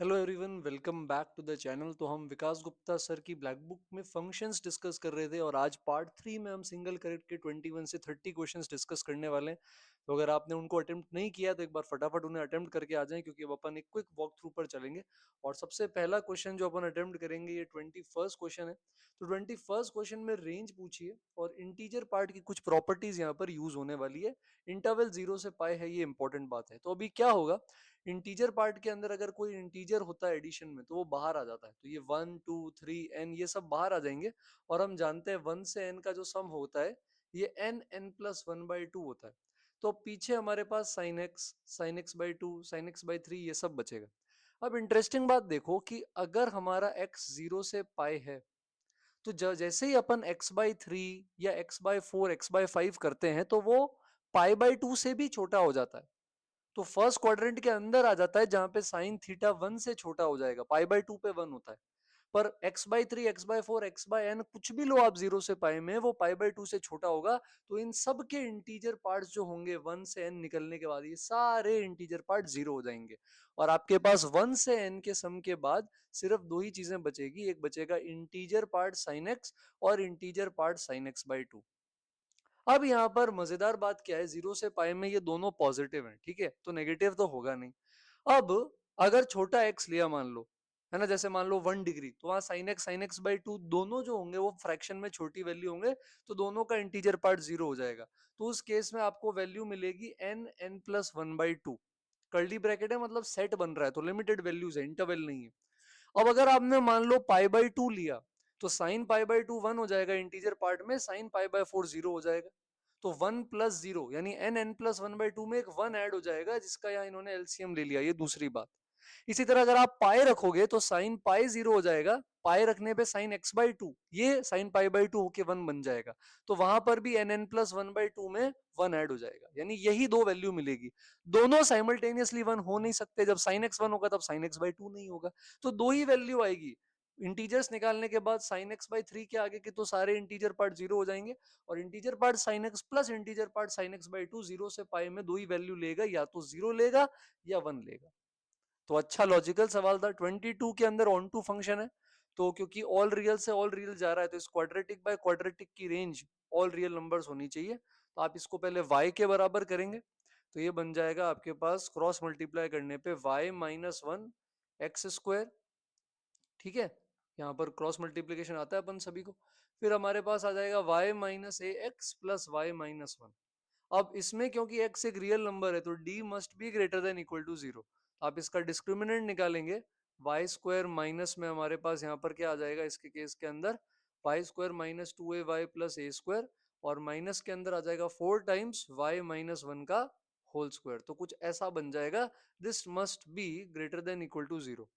Hello everyone, welcome back to the channel. तो हम Vikas Gupta sir की ब्लैक बुक में फंक्शंस डिस्कस कर रहे थे और आज पार्ट 3 में हम सिंगल करेक्ट के 21 से 30 क्वेश्चंस डिस्कस करने वाले हैं। तो अगर आपने उनको अटेम्प्ट नहीं किया तो एक बार फटाफट उन्हें अटेम्प्ट करके आ जाएं, क्योंकि अब अपन एक क्विक वॉक थ्रू पर चलेंगे। और सबसे पहला क्वेश्चन जो अपन अटेम्प्ट करेंगे ये 21st क्वेश्चन है। तो 21st क्वेश्चन में रेंज पूछी है और इंटीजर पार्ट की कुछ प्रॉपर्टीज यहाँ पर यूज होने वाली है। इंटरवल 0 से पाई है, ये इंपॉर्टेंट बात है। तो अभी क्या होगा, इंटीजर पार्ट के अंदर अगर कोई इंटीजर होता है एडिशन में तो वो बाहर आ जाता है। तो ये 1 2 3 n ये सब बाहर आ जाएंगे। और हम जानते हैं 1 से n का जो सम होता है ये n+1/2 होता है। तो पीछे हमारे पास sin x/2 sin x/3 ये सब बचेगा। अब इंटरेस्टिंग बात देखो कि अगर हमारा x 0 से पाई है तो जैसे ही अपन x/3 या x/4 x/5 करते हैं तो वो π/2 से भी छोटा हो जाता है। तो फर्स्ट क्वाड्रेंट के अंदर आ जाता है जहां पे साइन थीटा 1 से छोटा हो जाएगा, π/2 पे 1 होता है। पर x/3 x/4 x/n कुछ भी लो आप 0 से पाई में, वो π/2 से छोटा होगा। तो इन सब के इंटीजर पार्ट्स जो होंगे 1 से n निकलने के बाद ये सारे इंटीजर पार्ट 0 हो जाएंगे। और आपके पास 1 से n के सम के बाद सिर्फ दो ही चीजें बचेगी, एक बचेगा इंटीजर पार्ट sin x और इंटीजर पार्ट sin x/2। अब यहाँ पर मजेदार बात क्या है, 0 से पाई में ये दोनों पॉजिटिव हैं, ठीक है, तो नेगेटिव तो होगा नहीं। अब अगर छोटा x लिया मान लो, है ना, जैसे मान लो 1 डिग्री, तो वहां sin x/2 दोनों जो होंगे वो फ्रैक्शन में छोटी वैल्यू होंगे, तो दोनों का इंटीजर पार्ट 0 हो जाएगा। तो उस केस में आपको वैल्यू मिलेगी n+1/2। कर्ली ब्रैकेट है, मतलब सेट बन रहा है, तो लिमिटेड वैल्यूज है, इंटरवल नहीं है। अब अगर आपने मान लो π/2 लिया तो साइन π/2 1 हो जाएगा इंटीजर पार्ट में, साइन π/4 0 हो जाएगा। तो 1+0 यानी n+1/2 में एक 1 ऐड हो जाएगा, जिसका यहाँ इन्होंने एलसीएम ले लिया, ये दूसरी बात। इसी तरह अगर आप पाई रखोगे तो साइन पाई 0 हो जाएगा, पाई रखने पे साइन x/2 ये साइन π/2 होके 1 बन जाएगा। तो वहां पर भी n+1/2 में 1 ऐड हो जाएगा, यानी यही दो वैल्यू मिलेगी। दोनों साइमल्टेनियसली 1 हो नहीं सकते, जब साइन x 1 होगा तब साइन x/2 नहीं होगा। तो दो ही वैल्यू आएगी। इंटीजर्स निकालने के बाद साइन x/3 के आगे के तो सारे इंटीजर पार्ट 0 हो जाएंगे, और integer part sine x plus integer part sine x/2 0 से पाई में दो ही वैल्यू लेगा, या तो 0 लेगा या 1 लेगा। तो अच्छा लॉजिकल सवाल था। 22 के अंदर ऑन टू फंक्शन है, तो क्योंकि ऑल रियल से ऑल रियल जा रहा है तो इस क्वाड्रेटिक बाय क्वाड्रेटिक की रेंज ऑल रियल नंबर्स होनी चाहिए। तो आप इसको पहले y के बराबर करेंगे, तो ये बन जाएगा आपके पास क्रॉस मल्टीप्लाई करने पे y-1 x²। ठीक है, यहाँ पर क्रॉस मल्टीप्लीकेशन आता है अपन सभी को। फिर हमारे पास आ जाएगा y-ax प्लस y-1। अब इसमें क्योंकि x एक रियल नंबर है तो d must be greater than equal to 0। आप इसका डिस्क्रिमिनेंट निकालेंगे, y² माइनस में हमारे पास यहाँ पर क्या आ जाएगा इसके केस के अंदर, y² minus 2ay plus a², और माइनस के अंदर आ जाएगा 4 टाइम्स y-1 का होल स्क्वायर। तो कुछ ऐसा बन जाएगा, this must be greater than equal to 0।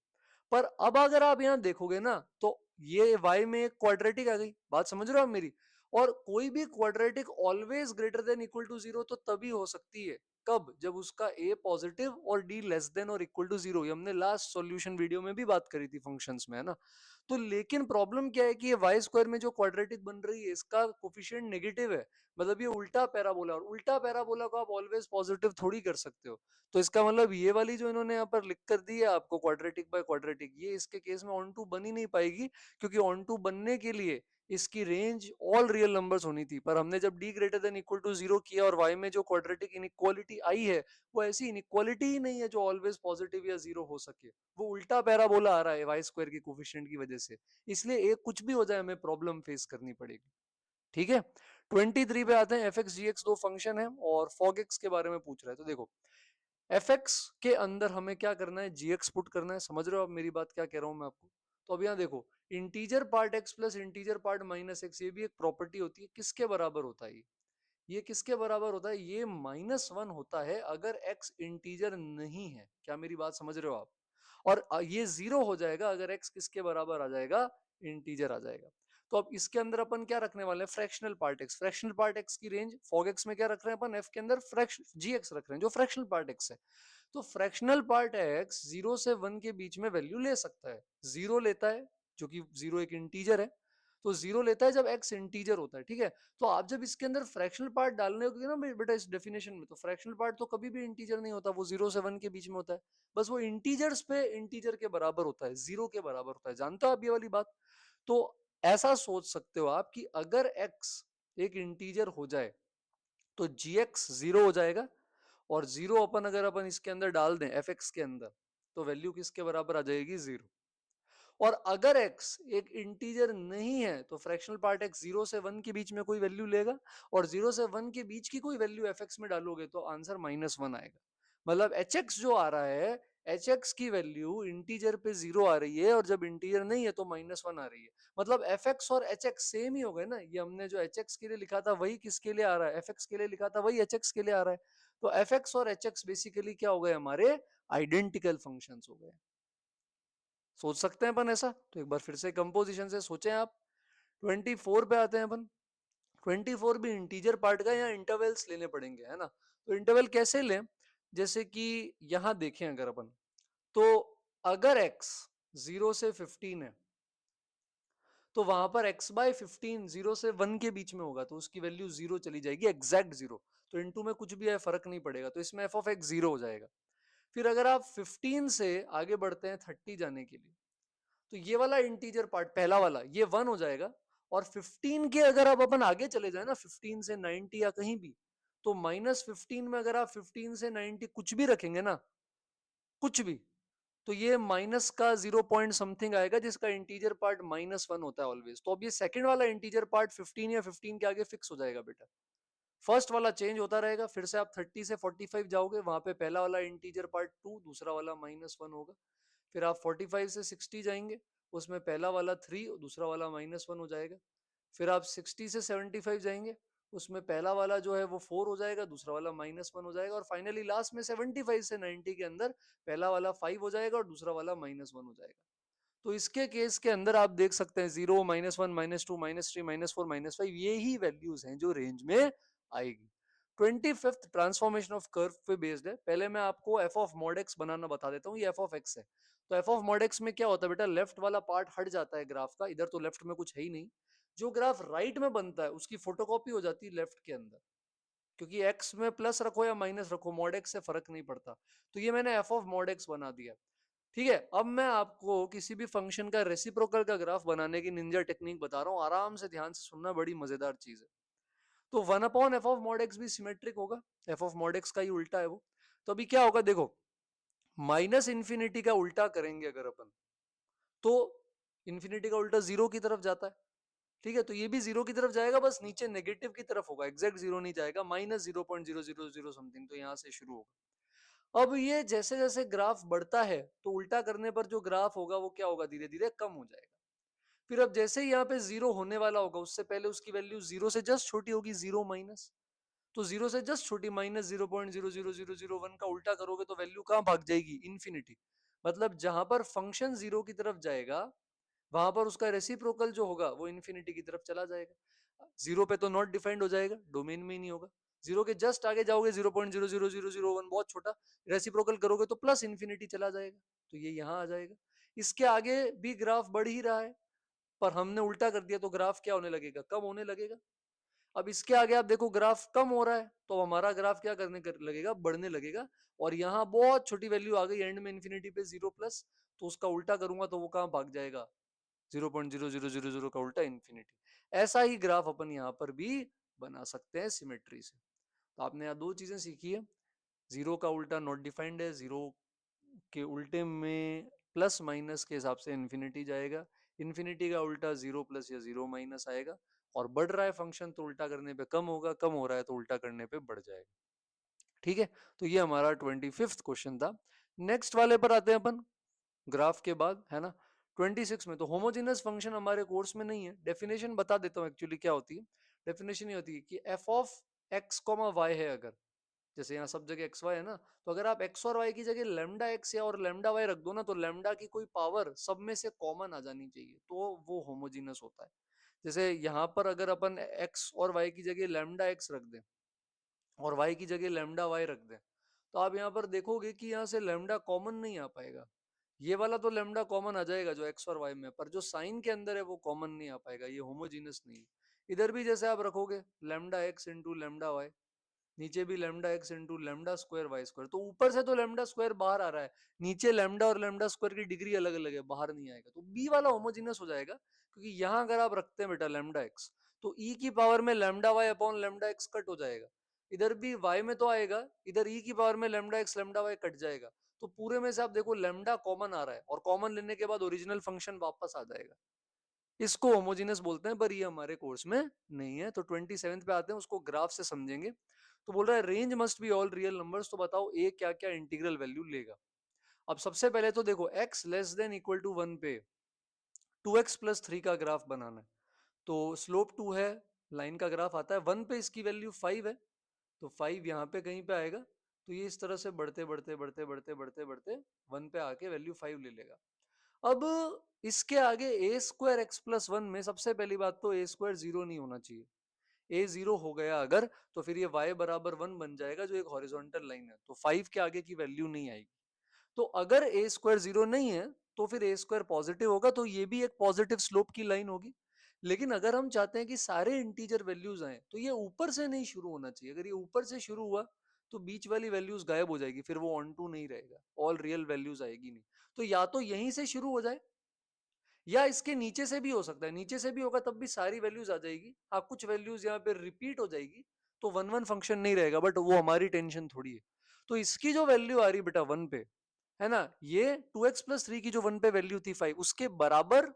पर अब अगर आप यहां देखोगे ना तो ये y में एक क्वाड्रेटिक आ गई, बात समझ रहे हो आप मेरी। और कोई भी quadratic always greater than equal to 0 तो तभी हो सकती है, कब, जब उसका a पॉजिटिव और d लेस देन और इक्वल टू 0। ये हमने लास्ट सॉल्यूशन वीडियो में भी बात करी थी फंक्शंस में, है ना। तो लेकिन प्रॉब्लम क्या है कि ये y² में जो क्वाड्रेटिक बन रही है इसका कोफिशिएंट नेगेटिव है, मतलब ये उल्टा पैराबोला, और उल्टा पैराबोला को आप ऑलवेज पॉजिटिव थोड़ी कर सकते हो। तो इसका मतलब ये वाली जो इन्होंने यहाँ पर लिख कर दी है आपको क्वाड्रेटिक बाय क्वाड्रेटिक, ये इसके केस में ऑन टू बन ही नहीं पाएगी, क्योंकि ऑन टू बनने के लिए इसकी रेंज ऑल रियल नंबर्स होनी थी। पर हमने जब d greater than equal to 0 किया और y में जो क्वाड्रेटिक इनइक्वालिटी आई है वो ऐसी इनइक्वालिटी ही नहीं है जो ऑलवेज पॉजिटिव या 0 हो सके, वो उल्टा पैराबोला आ रहा है y² के कोफिशिएंट की वजह से। इसलिए एक कुछ भी हो जाए हमें प्रॉब्लम फेस करनी पड़ेगी। ठीक है, 23 पे आते हैं। fx gx दो फंक्शन है और fog x के बारे में पूछ रहा है। तो देखो fx के अंदर हमें क्या करना है, gx पुट करना है। समझ रहे हो आप मेरी बात, क्या कह रहा हूं मैं आपको। तो अब यहाँ देखो, integer part x plus integer part minus x, ये भी एक प्रॉपर्टी होती है। किसके बराबर होता है ये किसके बराबर होता है, ये -1 होता है अगर x इंटीजर नहीं है। क्या मेरी बात समझ रहे हो आप। और ये 0 हो जाएगा अगर x किसके बराबर आ जाएगा, इंटीजर आ जाएगा। तो अब इसके अंदर अपन क्या रखने वाले हैं, fractional part x। Fractional part x की रेंज फॉग x में क्या रख रहे हैं अपन, f के अंदर फ्रैक्शन gx रख रहे हैं जो फ्रैक्शनल पार्ट x है। तो फ्रैक्शनल पार्ट x 0 से 1 के बीच में वैल्यू ले सकता है। 0 लेता है, जो कि 0 एक इंटीजर है। तो 0 लेता है जब x इंटीजर होता है, ठीक है। तो आप जब इसके अंदर फ्रैक्शनल पार्ट डालने होगे ना बेटा इस डेफिनेशन में, तो फ्रैक्शनल पार्ट तो कभी भी इंटीजर नहीं होता, वो 0 से 1 के बीच में होता है, बस वो इंटीजर्स पे इंटीजर के बराबर होता है, 0 के बराबर होता है। जानते हो आप ये वाली बात? तो ऐसा सोच सकते हो आप कि अगर x एक इंटीजर हो जाए तो gx 0 हो जाएगा, और 0 अपन अगर अपन इसके अंदर डाल दें fx के अंदर, तो वैल्यू किसके बराबर आ जाएगी? 0। और अगर x एक इंटीजर नहीं है तो फ्रैक्शनल पार्ट x 0 से 1 के बीच में कोई वैल्यू लेगा, और 0 से 1 के बीच की कोई वैल्यू fx में डालोगे तो आंसर -1 आएगा। मतलब hx जो आ रहा है, hx की वैल्यू इंटीजर पे 0 आ रही है, और जब इंटीजर नहीं है तो -1 आ रही है। मतलब fx और hx सेम ही हो गए ना। ये हमने जो hx के लिए लिखा था वही किसके लिए आ रहा है? fx के लिए लिखा था वही hx के लिए आ रहा है। तो fx और hx बेसिकली क्या हो गए? हमारे आइडेंटिकल फंक्शंस हो गए। सोच सकते हैं अपन ऐसा? तो एक बार फिर से कंपोजिशन से सोचें आप। 24 पे आते हैं अपन। 24 भी इंटीजर पार्ट का, या इंटरवल्स लेने पड़ेंगे, है ना। तो इंटरवल कैसे लें? जैसे कि यहां देखें अगर अपन, तो अगर x 0 से 15 है, तो वहां पर x बाय 15 0 से 1 के बीच में होगा, तो उसकी वैल्यू 0 चली जाएगी, एग्जैक्ट 0। तो इनटू में कुछ भी है फर्क नहीं पड़ेगा, तो इसमें f ऑफ x 0 हो जाएगा। फिर अगर आप 15 से आगे बढ़ते हैं 30 जाने के लिए, तो ये वाला इंटीजर पार्ट पहला वाला ये 1 हो जाएगा। और 15 के अगर आप अपन आगे चले जाए ना, 15 से 90 या कहीं भी, तो -15 में अगर आप 15 से 90 कुछ भी रखेंगे ना, कुछ भी, तो ये माइनस का 0 पॉइंट समथिंग आएगा, जिसका इंटीजर पार्ट -1 होता है ऑलवेज। तो अब ये सेकंड वाला इंटीजर पार्ट 15 या 15 के आगे फिक्स हो जाएगा बेटा। फर्स्ट वाला चेंज होता रहेगा। फिर से आप 30 से 45 जाओगे, वहां पे पहला वाला इंटीजर पार्ट 2, दूसरा वाला -1 होगा। फिर आप 45 से 60 जाएंगे, उसमें पहला वाला 3, दूसरा वाला -1 हो जाएगा। फिर आप 60 से 75 जाएंगे, उसमें पहला वाला जो है वो 4 हो जाएगा, दूसरा वाला -1 हो जाएगा। और फाइनली लास्ट में 75 से 90 के अंदर पहला वाला 5 हो जाएगा और दूसरा वाला -1 हो जाएगा। तो इसके केस के अंदर आप देख सकते हैं 0, -1, -2, -3, -4, -5, ये ही वैल्यूज हैं जो रेंज में आएगी। 25th ट्रांसफॉर्मेशन ऑफ कर्व पे बेस्ड है। पहले मैं आपको f ऑफ mod x बनाना बता देता हूँ। ये f ऑफ x है। तो f ऑफ mod x में क्या होता है बेटा? लेफ्ट वाला पार्ट हट जाता है ग्राफ का, इधर तो लेफ्ट में कुछ है ही नहीं। जो ग्राफ राइट में बनता है उसकी फोटोकॉपी हो जाती है लेफ्ट के अंदर, क्योंकि x में प्लस रखो या माइनस रखो, mod x से फर्क नहीं पड़ता। तो ये मैंने f ऑफ mod x बना दिया। ठीक है, अब मैं आपको किसी भी फंक्शन का रेसिप्रोकल का ग्राफ बनाने की निंजा टेक्निक बता रहा हूँ। आराम से ध्यान से सुनना, बड़ी मजेदार चीज है। तो 1/f ऑफ mod x भी सिमेट्रिक होगा। f ऑफ mod x का ही उल्टा है वो। तो अभी क्या होगा देखो, माइनस इंफिनिटी का उल्टा करेंगे अगर अपन, तो इंफिनिटी का उल्टा 0 की तरफ जाता है। ठीक है, तो ये भी 0 की तरफ जाएगा, बस नीचे नेगेटिव की तरफ होगा, एग्जैक्ट 0 नहीं जाएगा, -0.000 समथिंग, तो यहां से शुरू होगा। अब ये जैसे जैसे ग्राफ बढ़ता है, तो उल्टा करने पर जो ग्राफ होगा वो क्या होगा? धीरे धीरे कम हो जाएगा। फिर अब जैसे ही यहाँ पे 0 होने वाला होगा, उससे पहले उसकी वैल्यू 0 से जस्ट छोटी होगी, 0 माइनस। तो 0 से जस्ट छोटी -0.00001 का उल्टा करोगे तो वैल्यू कहाँ भाग जाएगी? इन्फिनिटी। मतलब जहां पर फंक्शन 0 की तरफ जाएगा, वहां पर उसका रेसिप्रोकल जो होगा वो इन्फिनिटी की तरफ चला जाएगा। 0 पे तो नॉट डिफाइंड हो जाएगा, डोमेन में ही नहीं होगा। 0 के जस्ट आगे जाओगे, 0.00001 बहुत छोटा, रेसिप्रोकल करोगे तो प्लस इन्फिनिटी चला जाएगा, तो ये यहाँ आ जाएगा। इसके आगे भी ग्राफ बढ़ ही रहा है, पर हमने उल्टा कर दिया तो ग्राफ क्या होने लगेगा? कम होने लगेगा। अब इसके आगे आप देखो ग्राफ कम हो रहा है, तो हमारा ग्राफ क्या करने कर लगेगा? बढ़ने लगेगा। और यहाँ बहुत छोटी वैल्यू आ गई एंड में इन्फिनिटी पे, 0 प्लस, तो उसका उल्टा करूंगा तो वो कहाँ भाग जाएगा? 0.0000 का उल्टा इन्फिनिटी। ऐसा ही ग्राफ अपन यहाँ पर भी बना सकते हैं सिमेट्री से। तो आपने यहाँ दो चीजें सीखी है। 0 का उल्टा नॉट डिफाइंड है, 0 के उल्टे में प्लस माइनस के हिसाब से इन्फिनिटी जाएगा, इन्फिनिटी का उल्टा 0 प्लस या 0 माइनस आएगा। और बढ़ रहा है फंक्शन तो उल्टा करने पे कम होगा, कम हो रहा है तो उल्टा करने पे बढ़ जाएगा। ठीक है, तो ये हमारा 25th क्वेश्चन था। नेक्स्ट वाले पर आते हैं अपन, ग्राफ के बाद, है ना। 26 में तो होमोजेनस फंक्शन हमारे कोर्स में नहीं है। डेफिनेशन बता देता हूँ एक्चुअली क्या होती है। डेफिनेशन ये होती है कि F of X comma Y है अगर, जैसे यहाँ सब जगह एक्स वाई है ना, तो अगर आप एक्स और वाई की जगह लेमडा एक्स या और लेमडा वाई रख दो ना, तो लेमडा की कोई पावर सब में से कॉमन आ जानी चाहिए, तो वो होमोजीनस होता है। जैसे यहाँ पर अगर अपन एक्स और वाई की जगह लेमडा एक्स रख दें और वाई की जगह लेमडा वाई रख दें, तो आप यहाँ पर देखोगे कि यहाँ से लेमडा कॉमन नहीं आ पाएगा। ये वाला तो लेमडा कॉमन आ जाएगा जो एक्स और वाई में, पर जो साइन के अंदर है वो कॉमन नहीं आ पाएगा, ये होमोजीनस नहीं है। इधर भी जैसे आप रखोगे lambda X into lambda Y, नीचे भी lambda X into lambda square Y square, तो ऊपर से तो लेमडा स्क्वायर बाहर आ रहा है, नीचे लेमडा और लेमडा स्क्वायर की डिग्री अलग अलग है, बाहर नहीं आएगा, तो बी वाला होमोजीनस हो जाएगा। क्योंकि यहां अगर आप रखते हैं बेटा लेमडा एक्स, तो ई की पावर में lambda Y upon lambda X cut हो जाएगा, इधर भी वाई में तो आएगा, इधर ई की पावर में lambda X lambda Y cut जाएगा, तो पूरे में से आप देखो लेमडा कॉमन आ रहा है, और कॉमन लेने के बाद ओरिजिनल फंक्शन वापस आ जाएगा। इसको होमोजेनस बोलते हैं, पर ये हमारे कोर्स में नहीं है। तो 27th पे आते हैं, उसको ग्राफ से समझेंगे। तो बोल रहा है range must be all real numbers, तो बताओ ए क्या क्या इंटीग्रल वैल्यू लेगा। अब सबसे पहले तो देखो x less than equal to 1 पे 2x प्लस 3 का ग्राफ बनाना है। तो स्लोप 2 है, लाइन का ग्राफ आता है 1 पे, इसकी वैल्यू 5 है, तो 5 यहाँ पे कहीं पे आएगा, तो ये इस तरह से बढ़ते बढ़ते बढ़ते बढ़ते बढ़ते बढ़ते 1 पे आके वैल्यू 5 ले लेगा। अब इसके आगे ए स्क्वायर एक्स प्लस 1 में सबसे पहली बात तो ए स्क्वायर जीरो नहीं होना चाहिए। ए जीरो हो गया अगर, तो फिर ये y बराबर 1 बन जाएगा, जो एक हॉरिजॉन्टल लाइन है, तो 5 के आगे की वैल्यू नहीं आएगी। तो अगर ए स्क्वायर जीरो नहीं है, तो फिर ए स्क्वायर पॉजिटिव होगा, तो ये भी एक पॉजिटिव स्लोप की लाइन होगी। लेकिन अगर हम चाहते हैं कि सारे इंटीजर वैल्यूज आए, तो ये ऊपर से नहीं शुरू होना चाहिए। अगर ये ऊपर से शुरू हुआ, तो बीच वाली वैल्यूज गायब हो जाएगी, फिर वो ऑन टू नहीं रहेगा, ऑल रियल वैल्यूज आएगी नहीं। तो या तो यहीं से शुरू हो जाए, या इसके नीचे से भी हो सकता है, नीचे से भी होगा तब भी सारी वैल्यूज आ जाएगी। हाँ, कुछ वैल्यूज यहाँ पे रिपीट हो जाएगी, तो वन वन फंक्शन नहीं रहेगा, बट वो हमारी टेंशन थोड़ी है। तो इसकी जो वैल्यू आ रही बेटा 1 पे, है ना, ये 2x+3 की जो 1 पे वैल्यू थी 5, उसके बराबर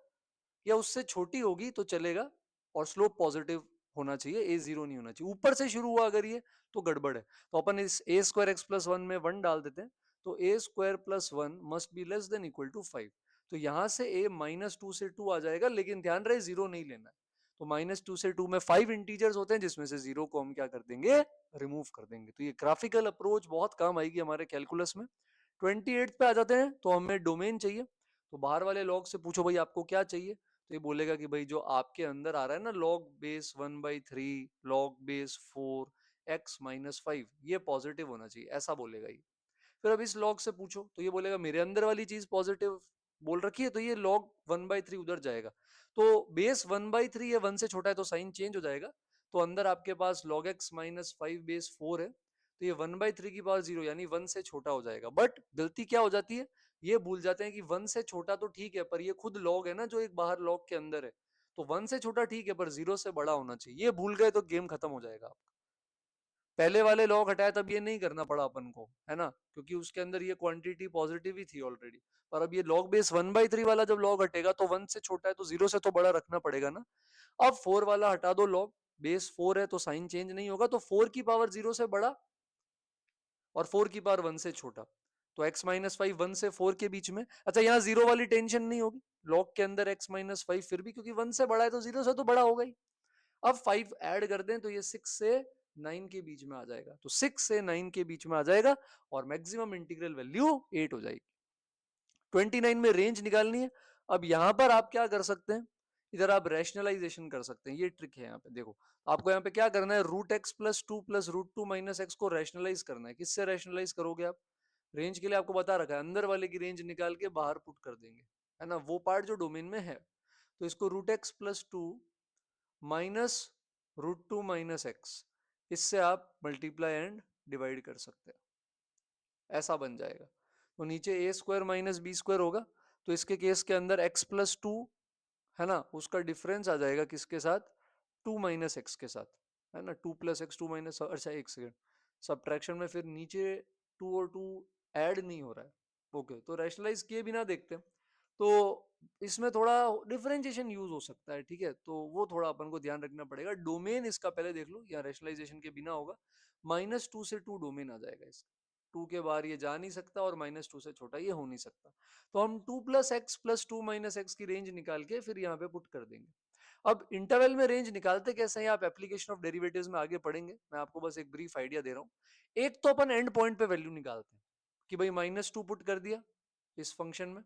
या उससे छोटी होगी तो चलेगा, और स्लोप पॉजिटिव होना चाहिए, ए जीरो नहीं होना चाहिए। ऊपर से शुरू हुआ अगर ये, तो गड़बड़ है। तो अपन इस ए स्क्वायर एक्स प्लस 1 में 1 डाल देते हैं, तो A square plus 1 must be less than equal to 5। तो यहां से ए -2 से 2 आ जाएगा, लेकिन ध्यान रहे जीरो नहीं लेना है। तो -2 से 2 में 5 इंटीजर्स होते हैं, जिसमें से जीरो को हम क्या कर देंगे, रिमूव कर देंगे। तो ये ग्राफिकल अप्रोच बहुत काम आएगी हमारे कैलकुलस में। 28 पे आ जाते हैं, तो हमें डोमेन चाहिए। तो बाहर वाले लॉग से पूछो भाई आपको क्या चाहिए, तो ये बोलेगा कि भाई जो आपके अंदर आ रहा है ना, log base 1/3 log base 4 x-5, ये पॉजिटिव होना चाहिए, ऐसा बोलेगा ये। फिर अब इस लॉग से पूछो, तो ये बोलेगा मेरे अंदर वाली चीज पॉजिटिव बोल रखी है, तो ये लॉग 1/3 उधर जाएगा। तो बेस 1/3 है, 1 से छोटा है, तो साइन चेंज हो जाएगा। तो अंदर आपके पास log x-5 बेस 4 है, तो ये 1/3 की पावर 0, यानी 1 से छोटा हो जाएगा। बट गलती क्या हो जाती है, ये भूल जाते हैं कि 1 से छोटा तो ठीक है, पर ये खुद लॉग है ना, जो एक बाहर लॉग के अंदर है, तो 1 से छोटा ठीक है, पर 0 से बड़ा होना चाहिए। ये भूल गए तो गेम खत्म हो जाएगा आपका। पहले वाले लॉग हटाया तब ये नहीं करना पड़ा अपन को, है ना, क्योंकि उसके अंदर ये क्वांटिटी पॉजिटिव ही थी ऑलरेडी। पर अब ये लॉग बेस 1/3 वाला जब लॉग हटेगा, तो 1 से छोटा है, तो 0 से तो बड़ा रखना पड़ेगा ना। अब 4 वाला हटा दो, लॉग बेस 4 है, तो साइन चेंज नहीं होगा, तो 4 की पावर 0 से बड़ा और 4 की पावर 1 से छोटा, तो x-5 1 से 4 के बीच में। अच्छा, यहाँ जीरो वाली टेंशन नहीं होगी लॉग के अंदर, x-5 फिर भी, क्योंकि 1 से बड़ा है, तो 0 से तो बड़ा होगा ही। अब 5 ऐड कर दें, तो ये 6 से 9 के बीच में आ जाएगा, तो 6 से 9 के बीच में आ जाएगा, और मैक्सिमम इंटीग्रल वैल्यू 8 हो जाएगी। 29 में रेंज निकालनी है। अब यहां पर आप क्या कर सकते हैं, इधर आप रैशनलाइजेशन कर सकते हैं, ये ट्रिक है। यहाँ पे देखो, आपको यहाँ पे क्या करना है, √x+2 प्लस √2 माइनस एक्स को रैशनलाइज करना है। किससे रैशनलाइज करोगे आप, रेंज के लिए आपको बता रखा है, अंदर वाले की रेंज निकाल के बाहर पुट कर देंगे, है ना, वो पार्ट जो डोमेन में है। तो इसको √x+2 माइनस √2 माइनस एक्स, इससे आप मल्टीप्लाई एंड डिवाइड कर सकते हैं, ऐसा बन जाएगा। तो नीचे ए स्क्वायर माइनस बी स्क्वायर होगा, तो इसके केस के अंदर x+2, है ना, उसका डिफरेंस आ जाएगा किसके साथ, 2 माइनस एक्स के साथ, है ना, 2 + x 2 माइनस, अच्छा एक सेकेंड, सब्ट्रैक्शन में फिर नीचे 2 और 2 ऐड नहीं हो रहा है। ओके, तो रैशनलाइज किए बिना देखते हैं। तो इसमें थोड़ा डिफरेंशिएशन यूज हो सकता है, ठीक है, तो वो थोड़ा अपन को ध्यान रखना पड़ेगा। डोमेन इसका पहले देख लो, या रैशनलाइजेशन के बिना होगा, -2 से 2 डोमेन आ जाएगा इसका, 2 के बाहर ये जा नहीं सकता, और -2 से छोटा ये हो नहीं सकता। तो हम 2 + x + 2 - x की रेंज निकाल के फिर यहाँ पे पुट कर देंगे। अब इंटरवल में रेंज निकालते कैसे हैं, आप एप्लीकेशन ऑफ डेरिवेटिव्स में आगे पढ़ेंगे, मैं आपको बस एक ब्रीफ आइडिया दे रहा हूँ। एक तो अपन एंड पॉइंट पे वैल्यू निकालते हैं, कि भाई -2 पुट कर दिया इस फंक्शन में,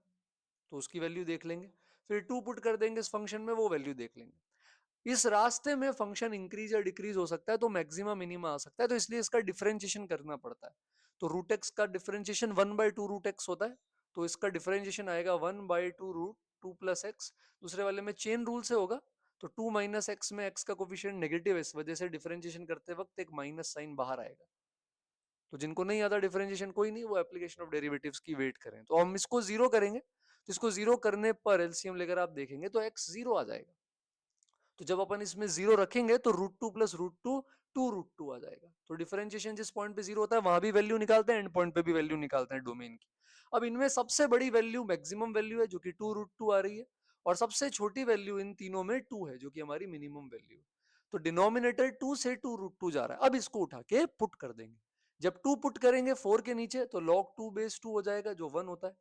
तो उसकी वैल्यू देख लेंगे। फिर 2 पुट कर देंगे इस फंक्शन में, वो वैल्यू देख लेंगे। इस रास्ते में फंक्शन इंक्रीज या डिक्रीज हो सकता है, तो मैक्सिमम मिनिमा आ सकता है, तो इसलिए इसका डिफरेंशिएशन करना पड़ता है। तो √x का डिफरेंशिएशन 1/2 √x होता है, तो इसका डिफरेंशिएशन आएगा 1/2√2 + x। दूसरे वाले में चेन रूल से होगा, तो 2 - x में x का कोफिशिएंट नेगेटिव है, इस वजह से डिफरेंशिएशन करते वक्त एक माइनस साइन बाहर आएगा। तो जिनको नहीं आता डिफरेंशिएशन, कोई नहीं, वो एप्लीकेशन ऑफ डेरिवेटिव्स की वेट करें। तो हम इसको जीरो करेंगे, तो इसको जीरो करने पर एलसीएम लेकर आप देखेंगे तो x जीरो आ जाएगा। तो जब अपन इसमें जीरो रखेंगे तो √2 + √2 2√2 आ जाएगा। तो डिफरेंशिएशन जिस पॉइंट पे जीरो होता है वहां भी वैल्यू निकालते हैं, एंड पॉइंट पे भी वैल्यू निकालते हैं डोमेन की। अब इनमें सबसे बड़ी वैल्यू मैक्सिमम वैल्यू है जो कि 2√2 आ रही है, और सबसे छोटी वैल्यू इन तीनों में 2 है जो कि हमारी मिनिमम वैल्यू है। तो डिनोमिनेटर 2 से 2√2 जा रहा है। अब इसको उठा के पुट कर देंगे। जब 2 पुट करेंगे 4 के नीचे तो log 2/2 हो जाएगा जो 1 होता है,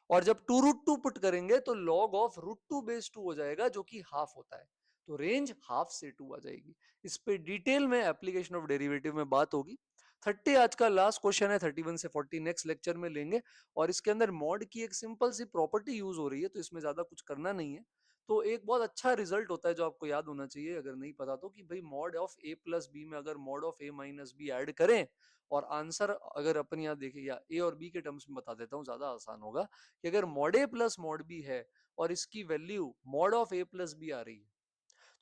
और जब 2√2 पुट करेंगे तो log ऑफ √2/2 हो जाएगा जो कि हाफ होता है। तो रेंज हाफ से 2 आ जाएगी। इस पे डिटेल में एप्लीकेशन ऑफ डेरिवेटिव में बात होगी। 30 आज का लास्ट क्वेश्चन है, 31 से 40 नेक्स्ट लेक्चर में लेंगे। और इसके अंदर मॉड की एक सिंपल सी प्रॉपर्टी यूज हो रही है, तो इसमें ज्यादा कुछ करना नहीं है। तो एक बहुत अच्छा रिजल्ट होता है जो आपको याद होना चाहिए अगर नहीं पता तो, कि भाई मॉड ऑफ a + b में अगर mod of a - b add करें और आंसर अगर अपन यहाँ देखें, या a और b के टर्म्स में बता देता हूँ ज्यादा आसान होगा, कि अगर मॉड a + मॉड b है और इसकी value mod of a + b आ रही है,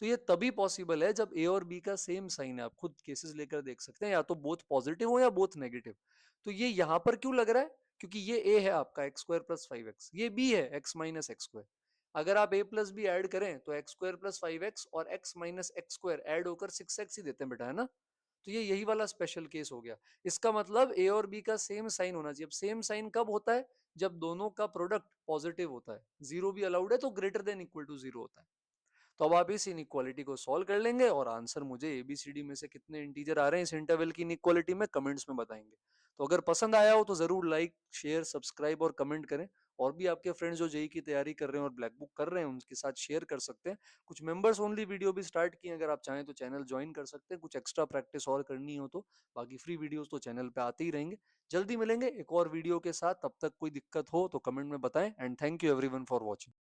तो ये तभी पॉसिबल है जब ए और बी का सेम साइन है। आप खुद केसेस लेकर देख सकते हैं, या तो बोथ पॉजिटिव हो या बोथ नेगेटिव। तो ये यहां पर क्यों लग रहा है, क्योंकि ये ए है आपका x² + 5x, ये बी है x - x²। अगर आप a + b ऐड करें तो x² + 5x और x - x² ऐड होकर 6x ही देते हैं बेटा, है ना। तो ये यही वाला स्पेशल केस हो गया। इसका मतलब ए और बी का सेम साइन होना चाहिए। अब सेम साइन कब होता है, जब दोनों का प्रोडक्ट पॉजिटिव होता है। जीरो भी अलाउड है तो greater than equal to zero होता है। तो अब आप इस इनइक्वालिटी को सॉल्व कर लेंगे और आंसर मुझे एबीसीडी में से कितने इंटीजर आ रहे हैं इस इंटरवल की इनइक्वालिटी में कमेंट्स में बताएंगे। तो अगर पसंद आया हो तो जरूर लाइक, शेयर, सब्सक्राइब और कमेंट करें। और भी आपके फ्रेंड्स जो जेई की तैयारी कर रहे हैं और ब्लैक बुक कर रहे हैं उनके साथ शेयर कर सकते हैं। कुछ मेंबर्स ओनली वीडियो भी स्टार्ट किए, अगर आप चाहें तो चैनल ज्वाइन कर सकते हैं, कुछ एक्स्ट्रा प्रैक्टिस और करनी हो तो। बाकी फ्री वीडियोस तो चैनल पे आते ही रहेंगे। जल्दी मिलेंगे एक और वीडियो के साथ, तब तक कोई दिक्कत हो तो कमेंट में बताएं। And thank you everyone for watching.